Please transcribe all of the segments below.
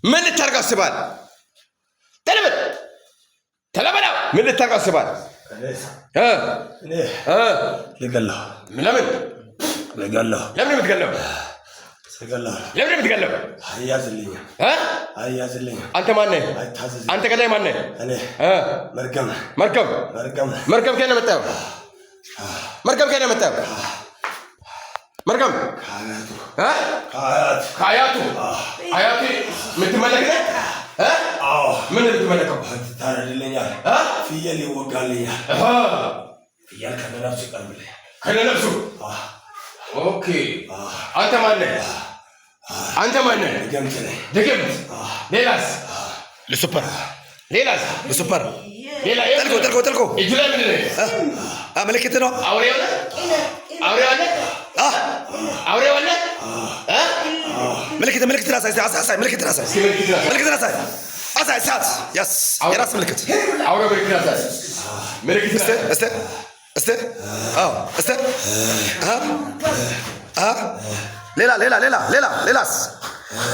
ምን ልታርግ አስባል? ተለበል ተለበላው ምን ልታርግ አስባል? ልገለው። ለምን ልገለው? ለምን የምትገለው? ለምን የምትገለው? አያዝልኝ አያዝልኝ። አንተ ማን ነህ? አንተ ገዳይ ማን ነህ? እኔ መርገም መርገም መርገም መርገም ከነ መጣው መርገም ከነ መጣው መርገም ከአያቱ አያቱ የምትመለክ ነህ? ምን ልትመለከው? ታረድልኛል። ፍየል ይወጋልኛል። ፍየል ከነነፍሱ ይቀርብልኛል። ከነነፍሱ? ኦኬ። አንተ ማን ነህ? አንተ ማን ነህ? ድግምት ነኝ። ድግምት? ሌላስ? ሉሲፈር? ሌላስ? ሉሲፈር? ሌላ ጠልቆ እጁ ላይ ምንድን ነው? ምልክት ነው። አውሬ ሆነ? አውሬ ሆነ? አውሬ ሆነ? ምልክት ራሳይ አሳይ ምልክት ራሳይ ምልክት ራሳይ አሳይ ሳት ያስ የራስ ምልክት አውሬ ምልክት ራሳይ ምልክት እስተ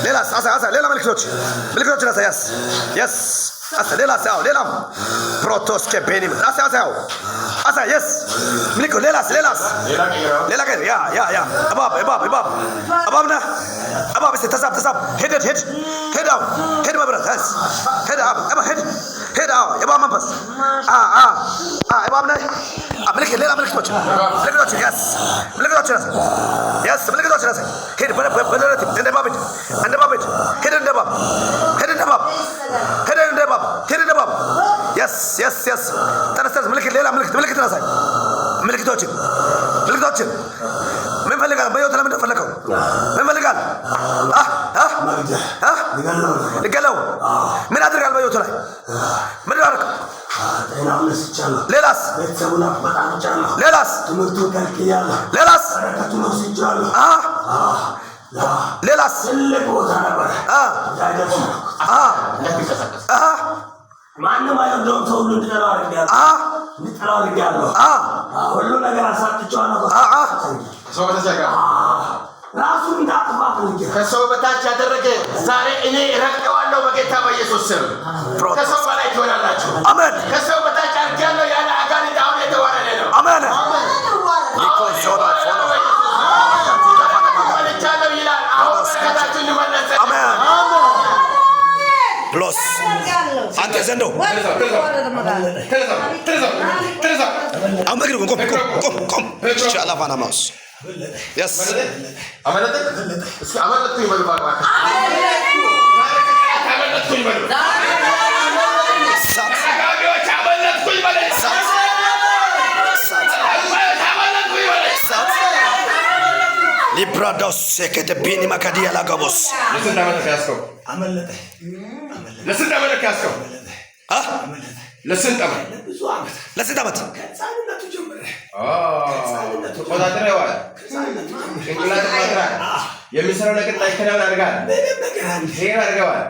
ሌላስ አሳይ ሌላ ምልክቶች ራሳይ ያስ ሌላስ ሌላም ፕሮቶስ ከቤኒም አሳይ የስ ምልክት ሌላስ ሌላ ቀን ያ እባብ ነህ። እባብ ተሳብ ሄድ መብረት ሄድ የእባብ መንፈስ እባብ ነህ። ሌላ ምልክቶች ምልክቶች ሄድ በደረት እንደ እባብ ሄድ እንደ እባብ የስ ተነስተህ ሌላ ምልክት ናሳይ ምልክቶችን ምን ፈልጋል? በሕይወት ለምን ፈለከው? ምን ፈልጋል? ልገለው? ምን አድርጋል? በሕይወቱ ላይ ምን አደረግ? ሌላስ? ማንም አይወደውም። ሰው ሁሉ እንድጠላው አድርጌያለሁ። ሁሉ ነገር አሳጥቼዋለሁ። ራሱን እንዳጠፋ ከሰው በታች ያደረገ ዛሬ እኔ እረግጠዋለሁ በጌታ በኢየሱስ ስም። ከሰው በላይ ትሆናላችሁ። አሜን። ከሰው በታች አድርጌያለሁ ያለ አጋንንት አሁን የተዋረደ ነው። አሜን። መልቻለሁ ይላል። አሁን በረከታችሁን ይመለስ። አሜን። ብሎስ አንተ ዘንዶ ቆም ሻላፋና ማውስ የስ ሊብራዶስ የከተቢኒ ማካዲያ ላጋቦስ ለስንት ዓመት ያስከው? ለስንት ዓመት ከሕፃንነቱ ጀምሮ ተቆጣጥረዋል። ጭንቅላት ማጥራት የሚሰራው ነገር ላይ ከናውን አድርጋል። ዜሮ አድርገዋል።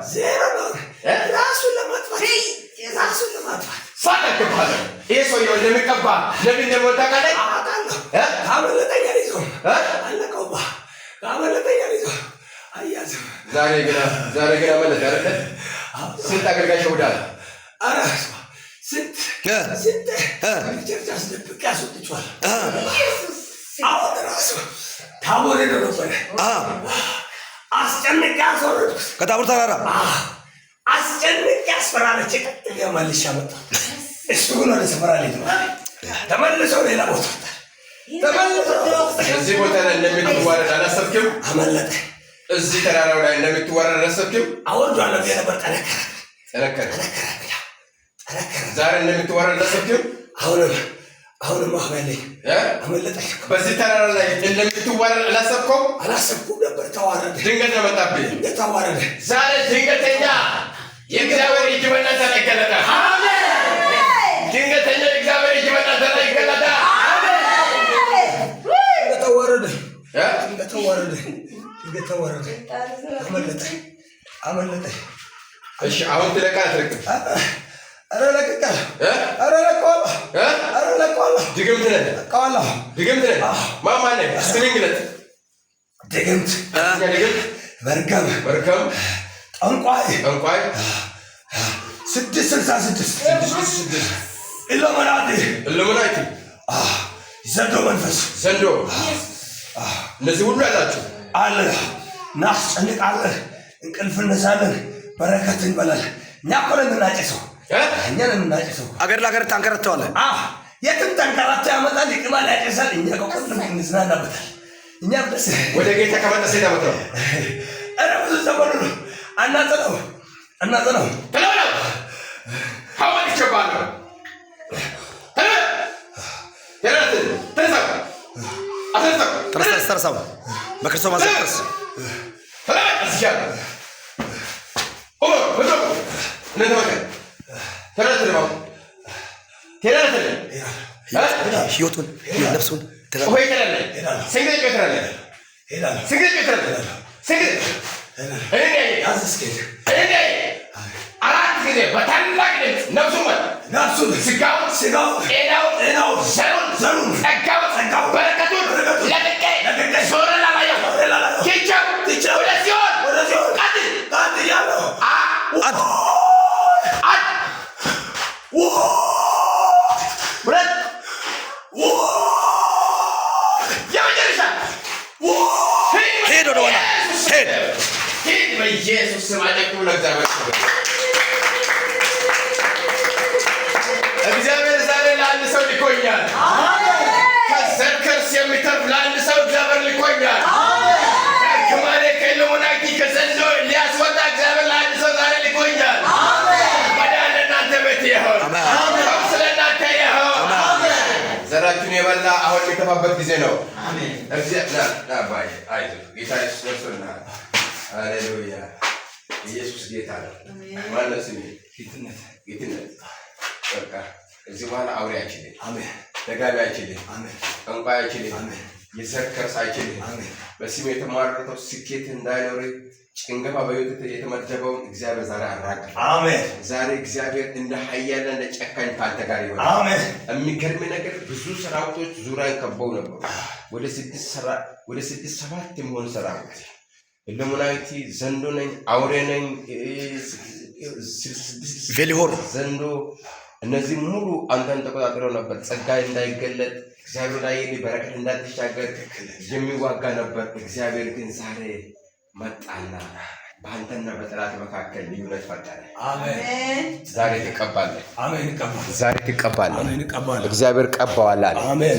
ራሱን ለማጥፋት ሳቀቅባለ ይህ ሰውየው እንደሚቀባ ነቢይ እንደሞታ ቃለ ካመለጠኝ አልይዘውም። አለቀውባ ካመለጠኝ አልይዘውም። አያዝም። ዛሬ ግን አመለጠ አይደለ? ስንት አገልጋይ ሸውዳል። ስንት ቸርች አስደብቄ አስወጥቼዋለሁ። አሁን ራሱ ታቦር ሄዶ ነበረ። አስጨንቄ አስወረድኩት ከታቦር ተራራ አስጨንቄ አስፈራረቼ ቀጥታ መልሼ አመጣሁት። እሱ ግን ወደ ሰፈራ ልጅ ነው ተመልሶ ሌላ ቦታ እዚህ ቦታ ላይ እንደምትዋረድ አላሰብክም? አመለጠ። እዚህ ተራራው ላይ እንደምትዋረድ አላሰብክም? አወርዷለሁ ነበር። ጠነከረ። ዛሬ እንደምትዋረድ አላሰብክም? አሁንም አመለጠኝ። አመለጠኝ። በዚህ ተራራ ላይ እንደምትዋረድ አላሰብኩም ነበር። ተዋረደ። ድንገት ነው መጣብህ። ተዋረደ። ዛሬ ድንገተኛ የእግዚአብሔር እጅ በእናንተ ላይ ይገለጣል። ድንገተኛ የእግዚአብሔር እጅ በእናንተ ላይ ይገለጣል። ተዋረደ። አመለጠኝ። እሺ አሁን ትለቃለህ? ኧረ ለቀዋለሁ። ድግምት ነህ? ማን ነህ? እስኪ ንገረኝ። ድግምት መርገም ጠንቋይ 666 ኢሉሚናቲ ዘንዶ መንፈስ እነዚህ ሁሉ ያላችሁ አለ እናስጨንቃለን፣ እንቅልፍ እንነሳለን፣ በረከት እንበላለን። እኛ እኮ ነን የምናጨሰው፣ እኛ ነን የምናጨሰው። አገር ለአገር ታንከራተዋለን። የትም ተንከራቶ ያመጣል፣ ይቅማል፣ ያጨሳል። እኛ ከቆጥም እንዝናናበታል። እኛ ደስ ወደ ጌታ ከመጣ ሴት ነው። ኧረ ብዙ ዘመኑ ነው። አናጸነው ተለወለው ሐዋል ይቸባል ተረሳ በክርስቶስ ማስቀደስ ህይወቱን ነፍሱን አራት ጊዜ በታላቅ ድምፅ ነፍሱን ስጋውን ጤናውን ዘሩን ጸጋውን በረከቱን ለቅቄ ዞር ላማየው ኪቸው ወደ ሲሆን ቀጥል ያለው ሁለት የመጨረሻ ሄድ ወደ ኋላ ሄድ በኢየሱስ ስም አጨቁ ለእግዚአብሔር እግዚአብሔር ዛሬ ለአንድ ሰው ልኮኛል። ከዘር ከርስ የሚተርፍ ለአንድ ሰው እግዚአብሔር ልኮኛል። ከማሌ ከኢሉሚናቲ ከዘንዶ ሊያስወጣ እግዚአብሔር ለአንድ ሰው ዛሬ ልኮኛል። መዳን ለእናንተ ቤት ይሁን፣ ፈውስ ለእናንተ ይሁን። ዘራችሁን የበላ አሁን የሚተፋበት ጊዜ ነው። ጌታ ኢየሱስ ነርሶናል። ሃሌሉያ! ኢየሱስ ጌታ ነው። ማነው ስሜ? ጌትነት በቃ እዚህ በኋላ አውሬ አይችልም። አሜን። ደጋቢ አይችልም። አሜን። ጠንቋይ አይችልም። አሜን። የዘር ከርስ አይችልም። አሜን። በስሜ የተማረከው ስኬት እንዳይኖር ጭንገፋ በሕይወት የተመደበውን እግዚአብሔር ዛሬ አራግፍ። አሜን። ዛሬ እግዚአብሔር እንደ ኃያል እንደ ጨካኝ ካንተ ጋር ይሆናል። አሜን። የሚገርም ነገር ብዙ ሰራዊቶች ዙሪያን ከበው ነበሩ። ወደ 6-7 የሚሆኑ ሰራዊት ኢሉሚናቲ ዘንዶ ነኝ፣ አውሬ ነኝ፣ ቬሊሆር ዘንዶ እነዚህ ሙሉ አንተን ተቆጣጥረው ነበር። ጸጋ እንዳይገለጥ እግዚአብሔር ላይ በረከት እንዳትሻገር የሚዋጋ ነበር። እግዚአብሔር ግን ዛሬ መጣና በአንተና በጠላት መካከል ልዩነት ፈጠረ። አሜን። ዛሬ ትቀባለህ። አሜን። ዛሬ ትቀባለህ። አሜን። እግዚአብሔር ቀባዋል። አሜን።